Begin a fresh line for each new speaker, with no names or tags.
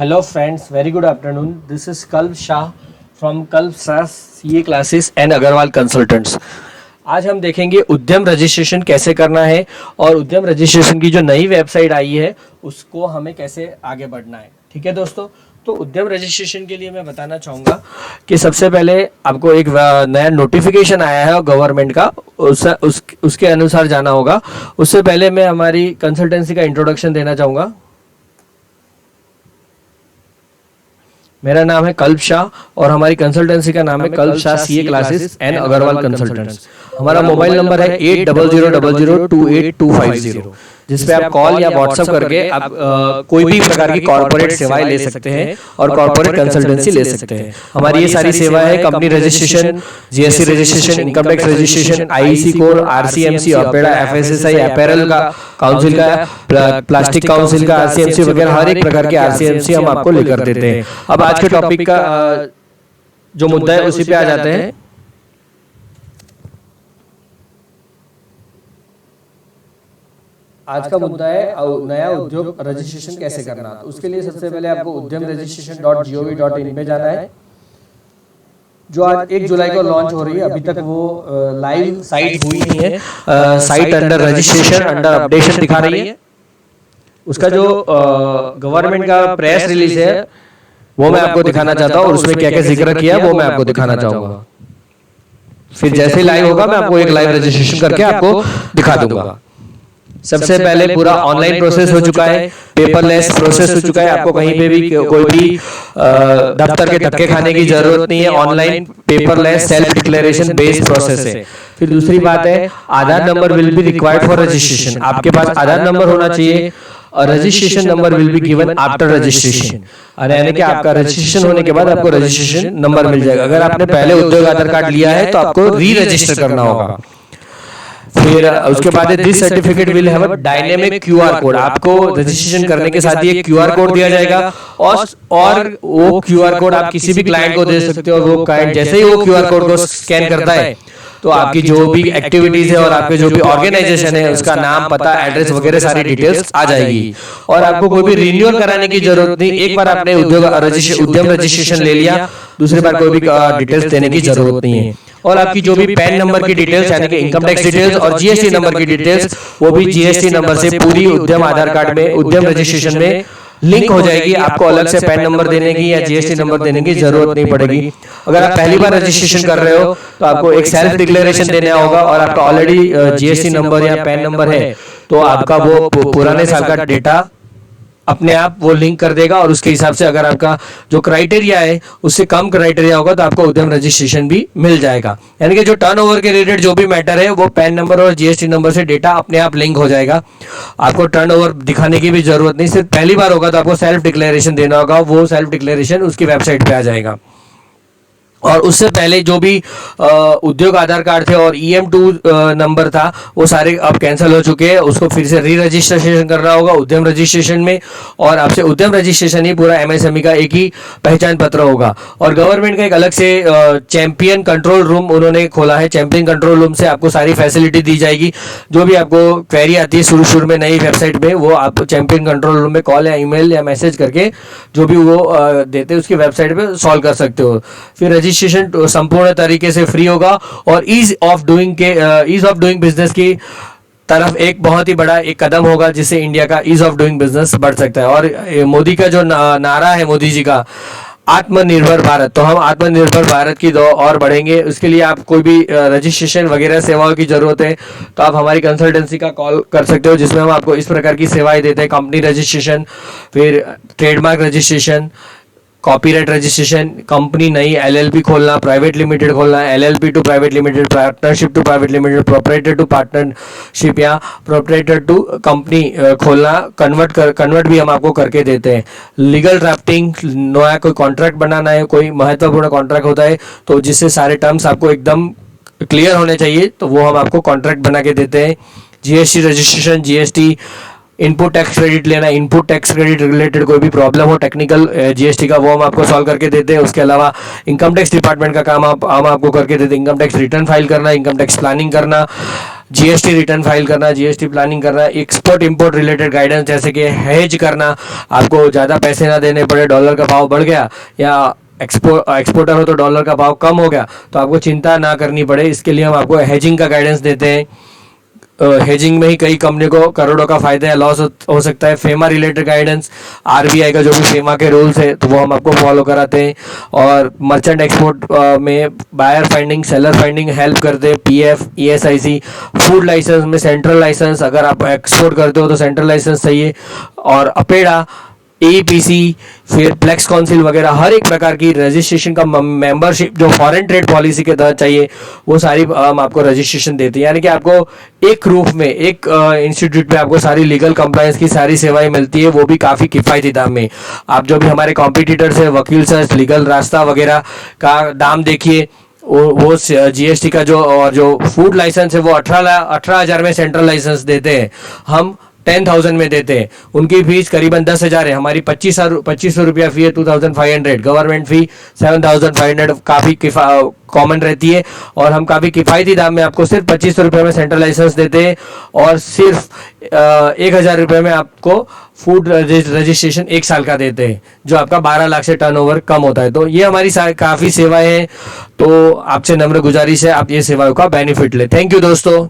Hello friends, very good afternoon. This is Kalp Shah from Kalp Shah CA Classes and Agarwal Consultants. आज हम देखेंगे उद्यम registration कैसे करना है और उद्यम रजिस्ट्रेशन की जो नई वेबसाइट आई है उसको हमें कैसे आगे बढ़ना है। ठीक है दोस्तों, तो उद्यम रजिस्ट्रेशन के लिए मैं बताना चाहूँगा कि सबसे पहले आपको एक नया नोटिफिकेशन आया है और गवर्नमेंट का उसके अनुसार जाना होगा। उससे पहले मैं हमारी कंसल्टेंसी का इंट्रोडक्शन देना चाहूँगा। मेरा नाम है कल्प शाह और हमारी कंसल्टेंसी का नाम है Kalp Shah CA classes and Agarwal consultants. हमारा मोबाइल नंबर है 800000282250, जिसपे आप कॉल या व्हाट्सएप करके आप कोई भी प्रकार की कॉर्पोरेट सेवाएं ले सकते हैं और कॉर्पोरेट कंसल्टेंसी ले सकते हैं। हमारी ये सारी सेवाएं है company registration, GST registration, income tax registration, IC code, RCMC, APEDA, FSSAI, apparel का काउंसिल का, प्लास्टिक काउंसिल का आरसीएमसी वगैरह हर एक प्रकार के आरसीएमसी हम आपको लेकर देते हैं। अब आज के टॉपिक का जो मुद्दा है उसी पे आ जाते हैं। आज का मुद्दा है नया उद्योग रजिस्ट्रेशन कैसे करना। तो उसके लिए सबसे पहले आपको उद्यम रजिस्ट्रेशन.gov.in पे जाना है, जो आज 1 जुलाई को लॉन्च हो रही है। अभी तक वो लाइव साइट हुई नहीं है। Site under registration, under updation दिखा रही है। उसका जो गवर्नमेंट का प्रेस रिलीज है वो मैं आपको दिखाना चाहता हूँ और उसमें क्या क्या जिक्र किया वो मैं आपको दिखाना चाहूंगा। फिर जैसे ही लाइव होगा मैं आपको एक लाइव रजिस्ट्रेशन करके आपको दिखा दूंगा। सबसे पहले पूरा ऑनलाइन प्रोसेस हो चुका है, पेपरलेस प्रोसेस हो चुका है। आपको कहीं पे भी कोई भी दफ्तर के धक्के खाने की जरूरत नहीं है। Online paperless self declaration based process है। फिर दूसरी बात है, Aadhaar number will be required for registration. आपके पास आधार नंबर होना चाहिए और registration number will be given after registration, यानी कि आपका रजिस्ट्रेशन होने के बाद आपको रजिस्ट्रेशन नंबर मिल जाएगा। अगर आपने पहले उद्योग आधार कार्ड लिया है तो आपको री रजिस्टर करना होगा। फिर उसके बाद this certificate will have a dynamic QR code. आपको रजिस्ट्रेशन करने के साथ ही एक क्यूआर कोड दिया जाएगा और वो क्यूआर कोड आप किसी भी क्लाइंट को दे सकते हो और वो क्लाइंट जैसे ही वो क्यूआर कोड को स्कैन करता है तो आपकी जो भी एक्टिविटीज है और आपके जो भी ऑर्गेनाइजेशन है उसका नाम, पता, एड्रेस वगैरह सारी डिटेल्स आ जाएगी और आपको कोई भी रिन्यूअल कराने की जरूरत नहीं। एक बार आपने उद्यम रजिस्ट्रेशन ले लिया, दूसरी बार कोई भी डिटेल्स देने की जरूरत नहीं है। और आपकी जो भी पैन नंबर की डिटेल्स यानी कि इनकम टैक्स डिटेल्स और जीएसटी नंबर की डिटेल्स वो भी जीएसटी नंबर से पूरी उद्यम आधार कार्ड में उद्यम रजिस्ट्रेशन में लिंक हो जाएगी। आपको अलग से पैन नंबर देने की या जीएसटी नंबर देने की जरूरत नहीं पड़ेगी। अगर आप पहली बार रजिस्ट्रेशन कर रहे हो तो आपको एक सेल्फ डिक्लेरेशन देना होगा और आपका ऑलरेडी जीएसटी नंबर या पैन नंबर है तो आपका वो पुराने साल का डेटा अपने आप वो लिंक कर देगा और उसके हिसाब से अगर आपका जो क्राइटेरिया है उससे कम क्राइटेरिया होगा तो आपको उद्यम रजिस्ट्रेशन भी मिल जाएगा। यानी कि जो टर्नओवर के रिलेटेड जो भी मैटर है वो पैन नंबर और जीएसटी नंबर से डेटा अपने आप लिंक हो जाएगा। आपको टर्नओवर दिखाने की भी जरूरत नहीं, सिर्फ पहली बार होगा तो आपको सेल्फ डिक्लेरेशन देना होगा। वो सेल्फ डिक्लेरेशन उसकी वेबसाइट पे आ जाएगा। और उससे पहले जो भी उद्योग आधार कार्ड थे और EM2 नंबर था वो सारे अब कैंसिल हो चुके हैं। उसको फिर से री रजिस्ट्रेशन करना होगा उद्यम रजिस्ट्रेशन में और आपसे उद्यम रजिस्ट्रेशन ही पूरा MSME का एक ही पहचान पत्र होगा। और गवर्नमेंट का एक अलग से चैंपियन कंट्रोल रूम उन्होंने खोला है। चैंपियन कंट्रोल रूम से आपको सारी फैसिलिटी दी जाएगी। जो भी आपको क्वेरी आती है शुरू में नई वेबसाइट में वो आप चैंपियन कंट्रोल रूम में कॉल या ईमेल या मैसेज करके जो भी वो देते हैं उसकी वेबसाइट पे सॉल्व कर सकते हो। फिर रजिस्ट्रेशन संपूर्ण तरीके से फ्री होगा और ईज ऑफ डूइंग बिजनेस की तरफ एक बहुत ही बड़ा एक कदम होगा जिससे इंडिया का ईज ऑफ डूइंग बिजनेस बढ़ सकता है। और मोदी का जो नारा है मोदी जी का आत्मनिर्भर भारत, तो हम आत्मनिर्भर भारत की दौड़ और बढ़ेंगे। उसके लिए आप कोई भी रजिस्ट्रेशन वगैरह सेवाओं की जरूरत है तो आप हमारी कंसल्टेंसी का कॉल कर सकते हो, जिसमें हम आपको इस प्रकार की सेवाएं देते हैं। कंपनी रजिस्ट्रेशन, फिर trademark registration, copyright registration, company नई LLP खोलना, प्राइवेट लिमिटेड खोलना, LLP to private limited, partnership to private limited, proprietor to partnership या प्रोपराइटर टू कंपनी खोलना, कन्वर्ट भी हम आपको करके देते हैं। लीगल ड्राफ्टिंग, नया कोई कॉन्ट्रैक्ट बनाना है, कोई महत्वपूर्ण कॉन्ट्रैक्ट होता है तो जिससे सारे टर्म्स आपको एकदम क्लियर होने चाहिए तो वो हम आपको कॉन्ट्रैक्ट बना के देते हैं। GST registration, GST input tax credit लेना, इनपुट टैक्स क्रेडिट रिलेटेड कोई भी प्रॉब्लम हो टेक्निकल जीएसटी का वो हम आपको सॉल्व करके देते हैं। उसके अलावा इनकम टैक्स डिपार्टमेंट का काम हम आपको करके देते हैं। इनकम टैक्स रिटर्न फाइल करना, इनकम टैक्स प्लानिंग करना, जीएसटी रिटर्न फाइल करना, जीएसटी प्लानिंग करना, एक्सपोर्ट इंपोर्ट रिलेटेड गाइडेंस जैसे कि हेज करना, आपको ज़्यादा पैसे ना देने पड़े, डॉलर का भाव बढ़ गया या एक्सपोर्टर हो तो डॉलर का भाव कम हो गया तो आपको चिंता ना करनी पड़े, इसके लिए हम आपको हेजिंग का गाइडेंस देते हैं। हेजिंग में ही कई कंपनी को करोड़ों का फायदा या लॉस हो सकता है। फेमा रिलेटेड गाइडेंस, आरबीआई का जो भी फेमा के रूल्स है तो वो हम आपको फॉलो कराते हैं। और मर्चेंट एक्सपोर्ट में buyer finding, seller finding help करते हैं। पीएफ, ईएसआईसी, फूड लाइसेंस में सेंट्रल लाइसेंस, अगर आप एक्सपोर्ट करते हो तो सेंट्रल लाइसेंस चाहिए। और अपेडा, एपीसी, फिर फ्लेक्स काउंसिल वगैरह हर एक प्रकार की रजिस्ट्रेशन का मेंबरशिप जो फॉरेन ट्रेड पॉलिसी के तहत चाहिए वो सारी हम आपको रजिस्ट्रेशन देते हैं। यानी कि आपको एक रूप में, एक इंस्टीट्यूट में आपको सारी लीगल कंप्लायंस की सारी सेवाएं मिलती है, वो भी काफ़ी किफ़ायती दाम में। आप जो भी हमारे कॉम्पिटिटर्स है, वकील सर्च, लीगल रास्ता वगैरह का दाम देखिए, वो जीएसटी का जो फूड लाइसेंस है वो 18,000 में सेंट्रल लाइसेंस देते हैं, हम 10,000 में देते हैं। उनकी फीस करीबन 10,000 है, हमारी 2500 रुपया फी है, 2,500। गवर्नमेंट फी 7,500 काफ़ी कॉमन रहती है। और हम काफ़ी किफ़ायती दाम में आपको सिर्फ 2500 रुपये में सेंट्रल लाइसेंस देते हैं और सिर्फ 1,000 रुपये में आपको फूड रजिस्ट्रेशन 1 साल का देते हैं, जो आपका 12 लाख से टर्नओवर कम होता है। तो ये हमारी काफ़ी सेवाएं हैं, तो आपसे नम्र गुजारिश है आप ये सेवाओं का बेनिफिट लें। थैंक यू दोस्तों।